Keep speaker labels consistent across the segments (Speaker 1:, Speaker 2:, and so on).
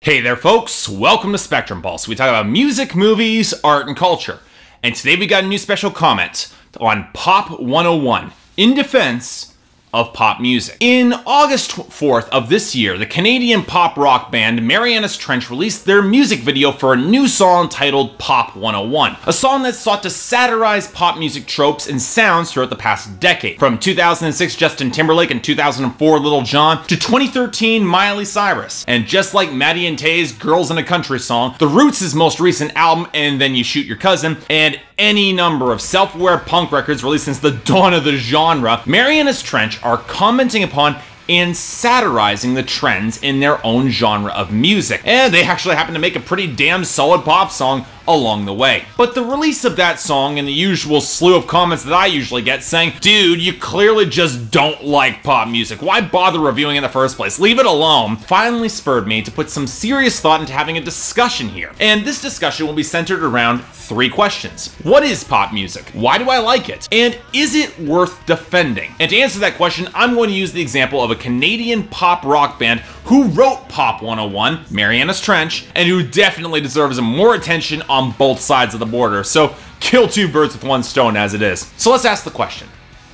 Speaker 1: Hey there folks, welcome to Spectrum Pulse. We talk about music, movies, art, and culture. And today we got a new special comment on Pop 101, in defense of pop music. In August 4th of this year, the Canadian pop rock band Marianas Trench released their music video for a new song titled Pop 101, a song that sought to satirize pop music tropes and sounds throughout the past decade. From 2006 Justin Timberlake and 2004 Lil Jon to 2013 Miley Cyrus. And just like Maddie and Tay's Girls in a Country song, The Roots' most recent album, And Then You Shoot Your Cousin, and any number of self-aware punk records released since the dawn of the genre, Marianas Trench are commenting upon and satirizing the trends in their own genre of music. And they actually happen to make a pretty damn solid pop song along the way. But the release of that song and the usual slew of comments that I usually get saying, dude, you clearly just don't like pop music. Why bother reviewing in the first place? Leave it alone. Finally spurred me to put some serious thought into having a discussion here. And this discussion will be centered around three questions. What is pop music? Why do I like it? And is it worth defending? And to answer that question, I'm going to use the example of a Canadian pop rock band who wrote Pop 101, Marianas Trench, and who definitely deserves more attention on both sides of the border. So kill two birds with one stone as it is. So let's ask the question.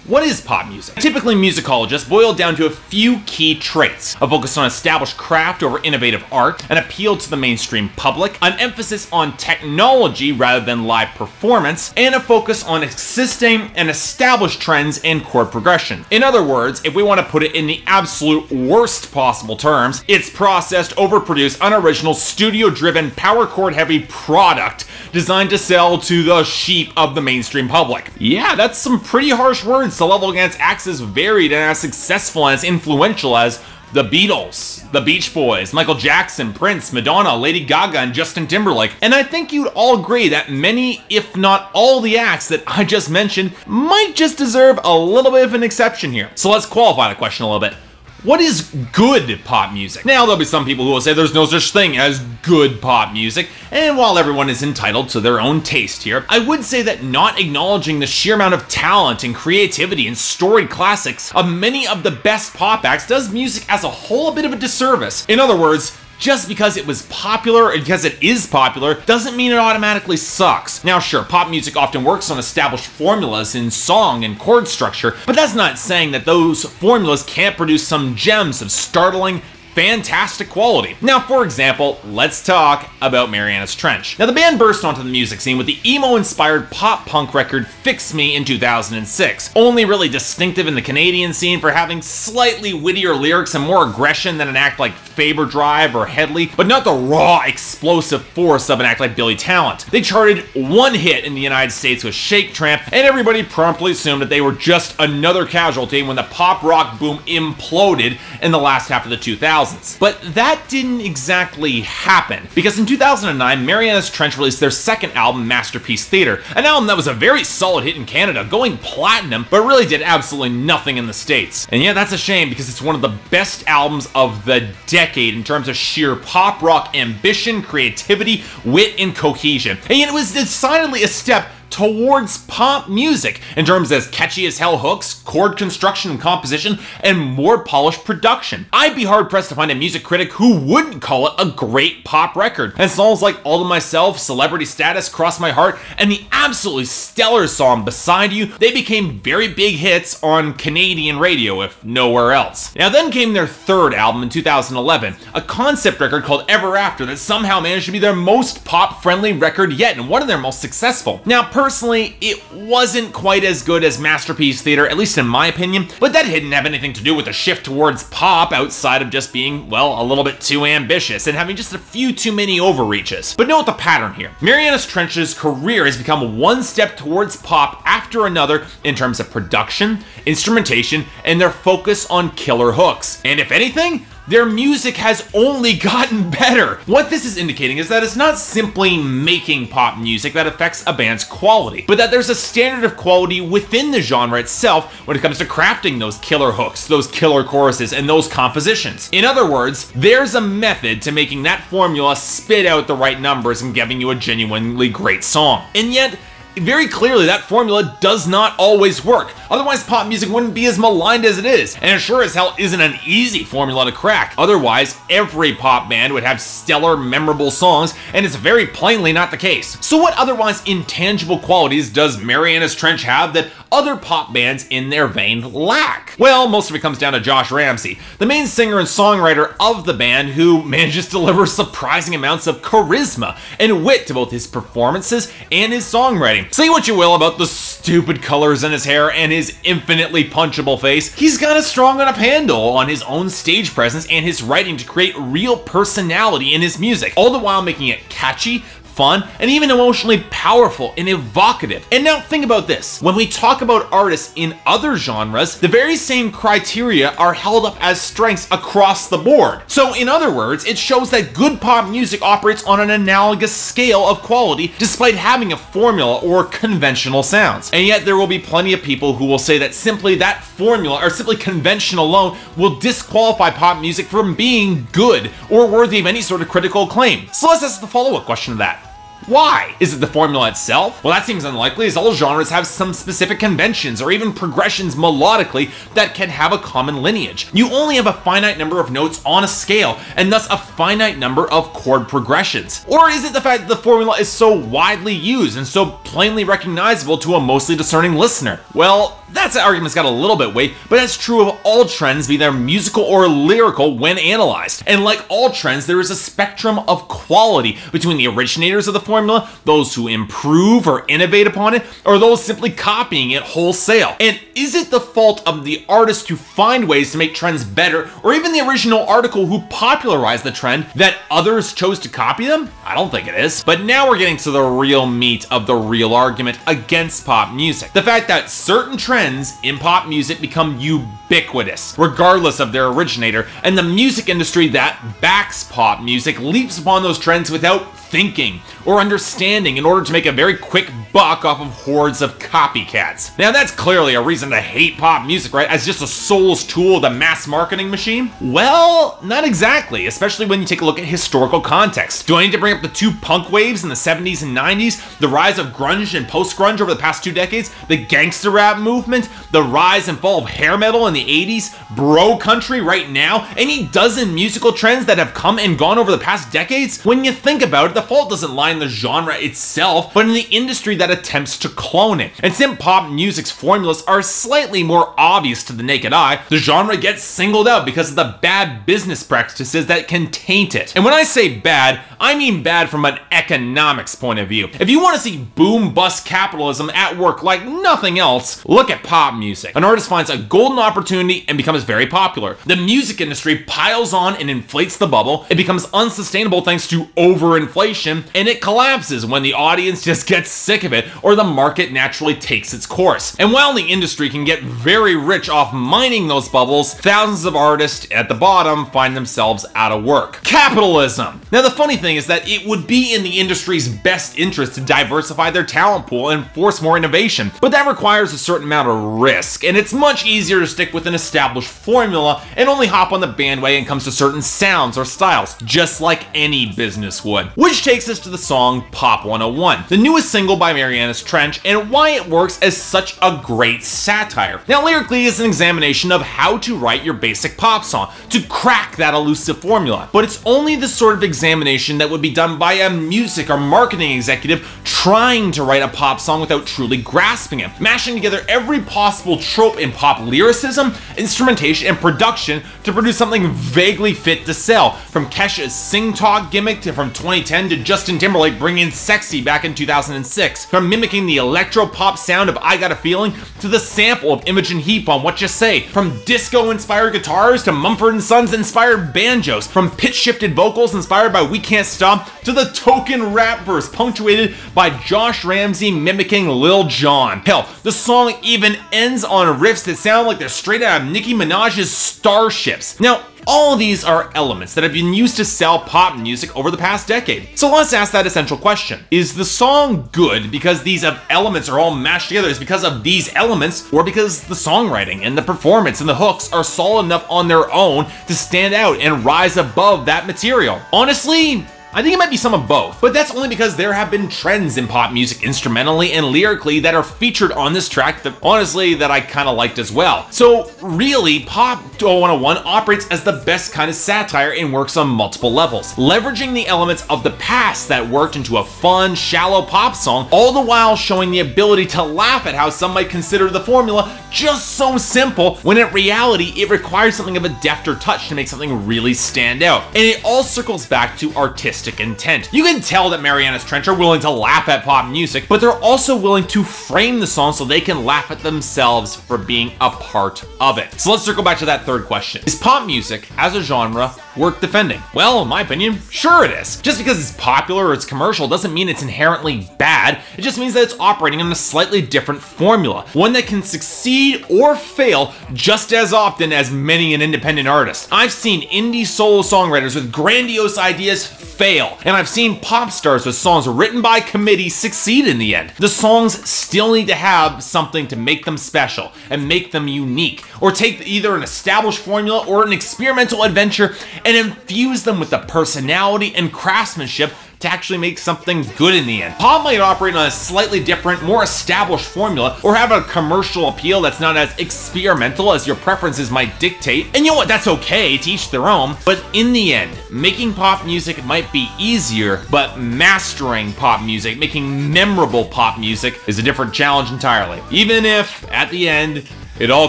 Speaker 1: What is pop music? Typically, musicologists boil it down to a few key traits: a focus on established craft over innovative art, an appeal to the mainstream public, an emphasis on technology rather than live performance, and a focus on existing and established trends and chord progression. In other words, if we want to put it in the absolute worst possible terms, it's processed, overproduced, unoriginal, studio-driven, power chord-heavy product designed to sell to the sheep of the mainstream public. Yeah, that's some pretty harsh words to level against acts as varied and as successful and as influential as the Beatles, the Beach Boys, Michael Jackson, Prince, Madonna, Lady Gaga, and Justin Timberlake. And I think you'd all agree that many, if not all the acts that I just mentioned might just deserve a little bit of an exception here. So let's qualify the question a little bit. What is good pop music? Now, there'll be some people who will say there's no such thing as good pop music, and while everyone is entitled to their own taste here, I would say that not acknowledging the sheer amount of talent and creativity and storied classics of many of the best pop acts does music as a whole a bit of a disservice. In other words, just because it was popular and because it is popular doesn't mean it automatically sucks. Now sure, pop music often works on established formulas in song and chord structure, but that's not saying that those formulas can't produce some gems of startling, fantastic quality. Now, for example, let's talk about Marianas Trench. Now, the band burst onto the music scene with the emo-inspired pop-punk record Fix Me in 2006, only really distinctive in the Canadian scene for having slightly wittier lyrics and more aggression than an act like Faber Drive or Headley, but not the raw, explosive force of an act like Billy Talent. They charted one hit in the United States with Shake Tramp, and everybody promptly assumed that they were just another casualty when the pop rock boom imploded in the last half of the 2000s. But that didn't exactly happen, because in 2009, Marianas Trench released their second album, Masterpiece Theater, an album that was a very solid hit in Canada, going platinum, but really did absolutely nothing in the States. And yeah, that's a shame, because it's one of the best albums of the decade in terms of sheer pop rock ambition, creativity, wit, and cohesion. And yet it was decidedly a step towards pop music in terms as catchy as hell hooks, chord construction and composition, and more polished production. I'd be hard pressed to find a music critic who wouldn't call it a great pop record. And songs like All to Myself, Celebrity Status, Cross My Heart, and the absolutely stellar song Beside You, they became very big hits on Canadian radio, if nowhere else. Now then came their third album in 2011, a concept record called Ever After that somehow managed to be their most pop-friendly record yet and one of their most successful. Now, personally, it wasn't quite as good as Masterpiece Theater, at least in my opinion, but that didn't have anything to do with the shift towards pop outside of just being, well, a little bit too ambitious and having just a few too many overreaches. But note the pattern here. Marianas Trench's career has become one step towards pop after another in terms of production, instrumentation, and their focus on killer hooks. And if anything, their music has only gotten better. What this is indicating is that it's not simply making pop music that affects a band's quality, but that there's a standard of quality within the genre itself when it comes to crafting those killer hooks, those killer choruses, and those compositions. In other words, there's a method to making that formula spit out the right numbers and giving you a genuinely great song. And yet, very clearly that formula does not always work. Otherwise, pop music wouldn't be as maligned as it is, and it sure as hell isn't an easy formula to crack. Otherwise, every pop band would have stellar, memorable songs, and it's very plainly not the case. So what otherwise intangible qualities does Marianas Trench have that other pop bands in their vein lack? Well, most of it comes down to Josh Ramsey, the main singer and songwriter of the band, who manages to deliver surprising amounts of charisma and wit to both his performances and his songwriting. Say what you will about the stupid colors in his hair and his infinitely punchable face, he's got a strong enough handle on his own stage presence and his writing to create real personality in his music, all the while making it catchy, fun, and even emotionally powerful and evocative. And now think about this. When we talk about artists in other genres, the very same criteria are held up as strengths across the board. So in other words, it shows that good pop music operates on an analogous scale of quality despite having a formula or conventional sounds. And yet there will be plenty of people who will say that simply that formula or simply convention alone will disqualify pop music from being good or worthy of any sort of critical acclaim. So let's ask the follow-up question to that. Why? Is it the formula itself? Well, that seems unlikely, as all genres have some specific conventions or even progressions melodically that can have a common lineage. You only have a finite number of notes on a scale, and thus a finite number of chord progressions. Or is it the fact that the formula is so widely used and so plainly recognizable to a mostly discerning listener? Well, that argument's got a little bit weight, but that's true of all trends, be they musical or lyrical, when analyzed. And like all trends, there is a spectrum of quality between the originators of the formula, those who improve or innovate upon it, or those simply copying it wholesale. And is it the fault of the artist to find ways to make trends better, or even the original article who popularized the trend, that others chose to copy them? I don't think it is. But now we're getting to the real meat of the real argument against pop music. The fact that certain trends in pop music become ubiquitous, regardless of their originator, and the music industry that backs pop music leaps upon those trends without thinking or understanding in order to make a very quick buck off of hordes of copycats. Now that's clearly a reason to hate pop music, right? As just a soulless tool of the mass marketing machine? Well, not exactly, especially when you take a look at historical context. Do I need to bring up the two punk waves in the 70s and 90s, the rise of grunge and post-grunge over the past 2 decades, the gangster rap movement, the rise and fall of hair metal in the 80s, bro country right now, any dozen musical trends that have come and gone over the past decades? When you think about it, the fault doesn't lie in the genre itself, but in the industry that attempts to clone it. And since pop music's formulas are slightly more obvious to the naked eye, the genre gets singled out because of the bad business practices that can taint it. And when I say bad, I mean bad from an economics point of view. If you want to see boom-bust capitalism at work like nothing else, look at pop music. An artist finds a golden opportunity and becomes very popular. The music industry piles on and inflates the bubble. It becomes unsustainable thanks to overinflation, and it collapses when the audience just gets sick of it or the market naturally takes its course. And while the industry can get very rich off mining those bubbles, thousands of artists at the bottom find themselves out of work. Capitalism. Now the funny thing is that it would be in the industry's best interest to diversify their talent pool and force more innovation, but that requires a certain amount of risk, and it's much easier to stick with an established formula and only hop on the bandwagon when it comes to certain sounds or styles, just like any business would. Which takes us to the song Pop 101, the newest single by Marianas Trench, and why it works as such a great satire. Now lyrically, it's an examination of how to write your basic pop song, to crack that elusive formula. But it's only the sort of examination that would be done by a music or marketing executive trying to write a pop song without truly grasping it, mashing together every possible trope in pop lyricism, instrumentation, and production to produce something vaguely fit to sell, from Kesha's sing-talk gimmick to from 2010 to Justin Timberlake bringing Sexy back in 2006, from mimicking the electro-pop sound of I Got a Feeling to the sample of Imogen Heap on What You Say, from disco-inspired guitars to Mumford & Sons-inspired banjos, from pitch-shifted vocals inspired by We Can't Stop to the token rap verse punctuated by Josh Ramsey mimicking Lil Jon. Hell, the song even ends on riffs that sound like they're straight out of Nicki Minaj's Starships. Now, all of these are elements that have been used to sell pop music over the past decade. So let's ask that essential question. Is the song good because these elements are all mashed together? Is it because of these elements, or because the songwriting and the performance and the hooks are solid enough on their own to stand out and rise above that material? Honestly, I think it might be some of both, but that's only because there have been trends in pop music instrumentally and lyrically that are featured on this track that honestly that I kind of liked as well. So really, Pop 101 operates as the best kind of satire and works on multiple levels, leveraging the elements of the past that worked into a fun, shallow pop song, all the while showing the ability to laugh at how some might consider the formula just so simple, when in reality it requires something of a defter touch to make something really stand out. And it all circles back to artistic intent. You can tell that Marianas Trench are willing to laugh at pop music, but they're also willing to frame the song so they can laugh at themselves for being a part of it. So let's circle back to that third question. Is pop music, as a genre, worth defending? Well, in my opinion, sure it is. Just because it's popular or it's commercial doesn't mean it's inherently bad. It just means that it's operating on a slightly different formula, one that can succeed or fail just as often as many an independent artist. I've seen indie solo songwriters with grandiose ideas fail, and I've seen pop stars with songs written by committees succeed in the end. The songs still need to have something to make them special and make them unique, or take either an established formula or an experimental adventure and infuse them with the personality and craftsmanship to actually make something good in the end. Pop might operate on a slightly different, more established formula, or have a commercial appeal that's not as experimental as your preferences might dictate. And you know what, that's okay, to each their own. But in the end, making pop music might be easier, but mastering pop music, making memorable pop music, is a different challenge entirely. Even if, at the end, it all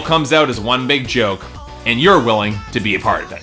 Speaker 1: comes out as one big joke, and you're willing to be a part of it.